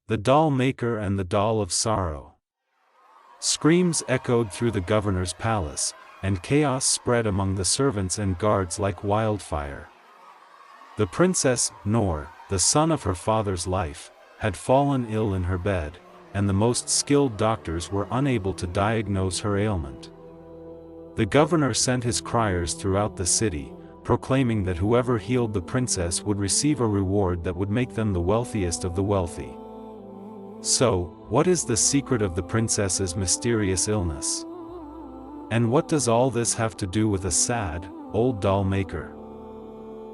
The Doll Maker and the Doll of Sorrow. Screams echoed through the governor's palace, and chaos spread among the servants and guards like wildfire. The princess, Noor, the son of her father's life, had fallen ill in her bed, and the most skilled doctors were unable to diagnose her ailment. The governor sent his criers throughout the city, proclaiming that whoever healed the princess would receive a reward that would make them the wealthiest of the wealthy. So, what is the secret of the princess's mysterious illness? And what does all this have to do with a sad, old doll maker?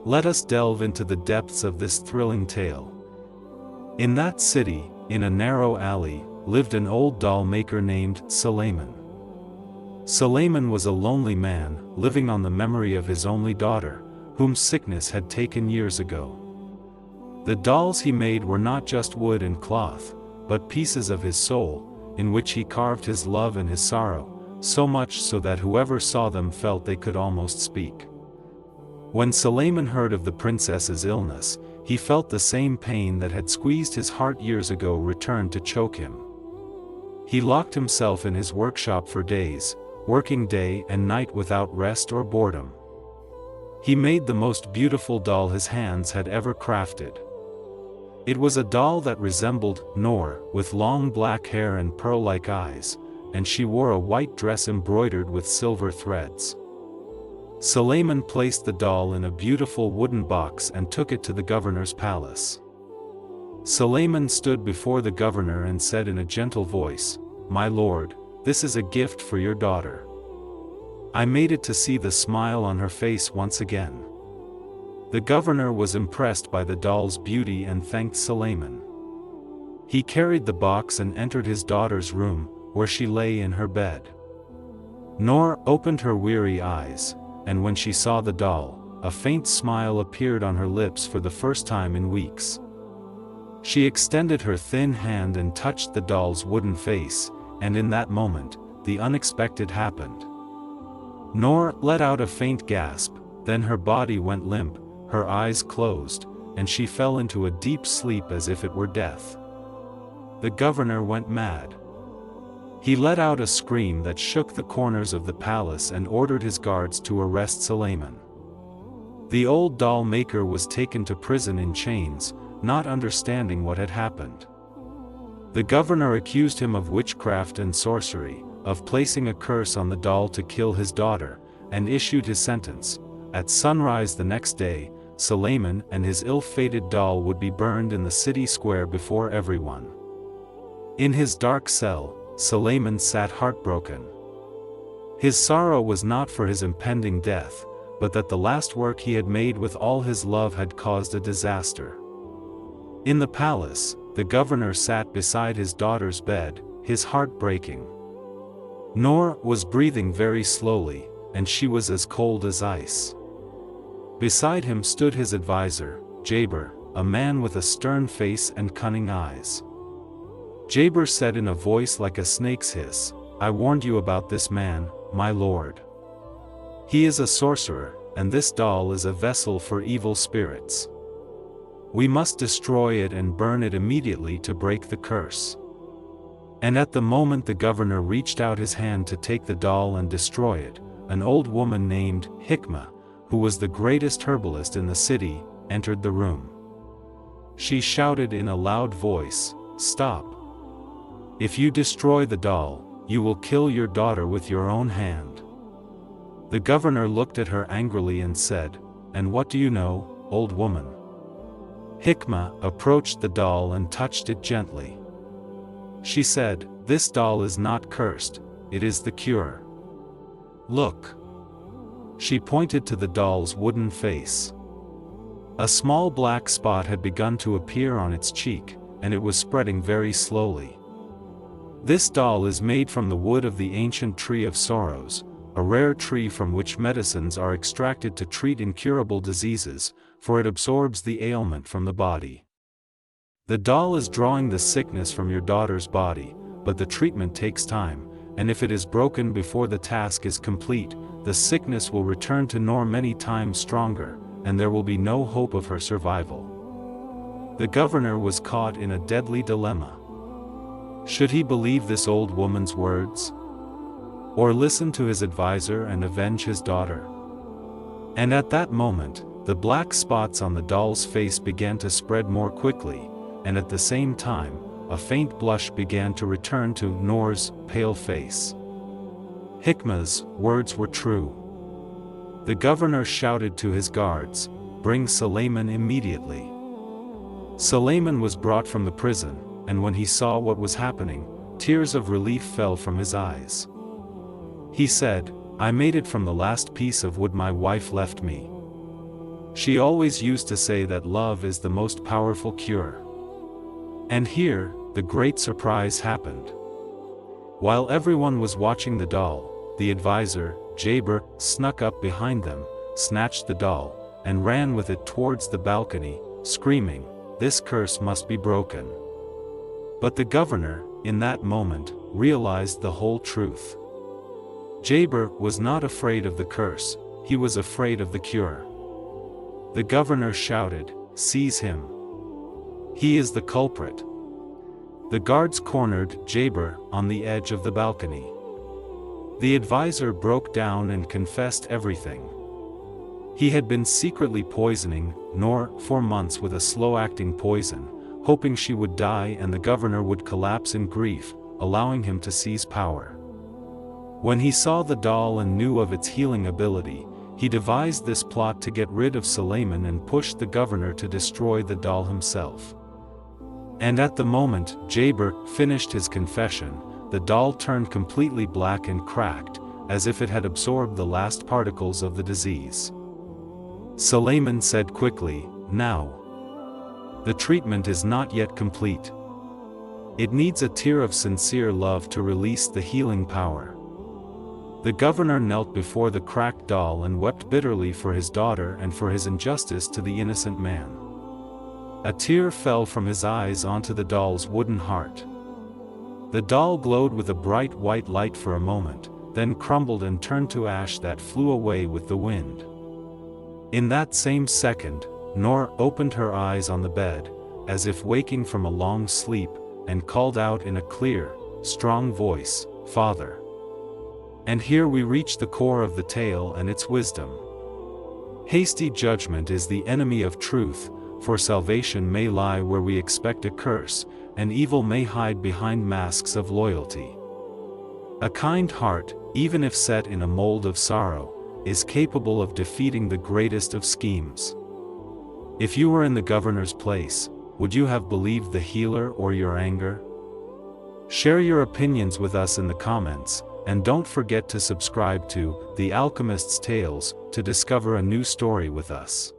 Let us delve into the depths of this thrilling tale. In that city, in a narrow alley, lived an old doll maker named Sulayman. Sulayman was a lonely man, living on the memory of his only daughter, whom sickness had taken years ago. The dolls he made were not just wood and cloth, but pieces of his soul, in which he carved his love and his sorrow, so much so that whoever saw them felt they could almost speak. When Sulayman heard of the princess's illness, he felt the same pain that had squeezed his heart years ago return to choke him. He locked himself in his workshop for days, working day and night without rest or boredom. He made the most beautiful doll his hands had ever crafted. It was a doll that resembled Noor, with long black hair and pearl-like eyes, and she wore a white dress embroidered with silver threads. Sulayman placed the doll in a beautiful wooden box and took it to the governor's palace. Sulayman stood before the governor and said in a gentle voice, "My lord, this is a gift for your daughter." I made it to see the smile on her face once again. The governor was impressed by the doll's beauty and thanked Sulayman. He carried the box and entered his daughter's room, where she lay in her bed. Noor opened her weary eyes, and when she saw the doll, a faint smile appeared on her lips for the first time in weeks. She extended her thin hand and touched the doll's wooden face, and in that moment, the unexpected happened. Noor let out a faint gasp, then her body went limp, her eyes closed, and she fell into a deep sleep as if it were death. The governor went mad. He let out a scream that shook the corners of the palace and ordered his guards to arrest Sulayman. The old doll maker was taken to prison in chains, not understanding what had happened. The governor accused him of witchcraft and sorcery, of placing a curse on the doll to kill his daughter, and issued his sentence. At sunrise the next day, Sulayman and his ill-fated doll would be burned in the city square before everyone. In his dark cell, Sulayman sat heartbroken. His sorrow was not for his impending death, but that the last work he had made with all his love had caused a disaster. In the palace, the governor sat beside his daughter's bed, his heart breaking. Noor was breathing very slowly, and she was as cold as ice. Beside him stood his advisor, Jabir, a man with a stern face and cunning eyes. Jabir said in a voice like a snake's hiss, "I warned you about this man, my lord. He is a sorcerer, and this doll is a vessel for evil spirits. We must destroy it and burn it immediately to break the curse." And at the moment the governor reached out his hand to take the doll and destroy it, an old woman named Hikmah, who was the greatest herbalist in the city, entered the room. She shouted in a loud voice, "Stop! If you destroy the doll, you will kill your daughter with your own hand." The governor looked at her angrily and said, "And what do you know, old woman?" Hikmah approached the doll and touched it gently. She said, "This doll is not cursed, it is the cure. Look." She pointed to the doll's wooden face. A small black spot had begun to appear on its cheek, and it was spreading very slowly. This doll is made from the wood of the ancient tree of sorrows, a rare tree from which medicines are extracted to treat incurable diseases, for it absorbs the ailment from the body. The doll is drawing the sickness from your daughter's body, but the treatment takes time, and if it is broken before the task is complete, the sickness will return to Noor many times stronger, and there will be no hope of her survival. The governor was caught in a deadly dilemma. Should he believe this old woman's words? Or listen to his advisor and avenge his daughter? And at that moment, the black spots on the doll's face began to spread more quickly, and at the same time, a faint blush began to return to Noor's pale face. Hikmah's words were true. The governor shouted to his guards, "Bring Sulayman immediately." Sulayman was brought from the prison, and when he saw what was happening, tears of relief fell from his eyes. He said, "I made it from the last piece of wood my wife left me. She always used to say that love is the most powerful cure." And here, the great surprise happened. While everyone was watching the doll, the advisor, Jabir, snuck up behind them, snatched the doll, and ran with it towards the balcony, screaming, "This curse must be broken." But the governor, in that moment, realized the whole truth. Jabir was not afraid of the curse, he was afraid of the cure. The governor shouted, "Seize him! He is the culprit." The guards cornered Jabir on the edge of the balcony. The advisor broke down and confessed everything. He had been secretly poisoning Noor for months with a slow-acting poison, hoping she would die and the governor would collapse in grief, allowing him to seize power. When he saw the doll and knew of its healing ability, he devised this plot to get rid of Sulayman and pushed the governor to destroy the doll himself. And at the moment Jabir finished his confession, the doll turned completely black and cracked, as if it had absorbed the last particles of the disease. Sulayman said quickly, "Now. The treatment is not yet complete. It needs a tear of sincere love to release the healing power." The governor knelt before the cracked doll and wept bitterly for his daughter and for his injustice to the innocent man. A tear fell from his eyes onto the doll's wooden heart. The doll glowed with a bright white light for a moment, then crumbled and turned to ash that flew away with the wind. In that same second, Noor opened her eyes on the bed, as if waking from a long sleep, and called out in a clear, strong voice, "Father." And here we reach the core of the tale and its wisdom. Hasty judgment is the enemy of truth, for salvation may lie where we expect a curse, and evil may hide behind masks of loyalty. A kind heart, even if set in a mold of sorrow, is capable of defeating the greatest of schemes. If you were in the governor's place, would you have believed the healer or your anger? Share your opinions with us in the comments, and don't forget to subscribe to The Alchemist's Tales to discover a new story with us.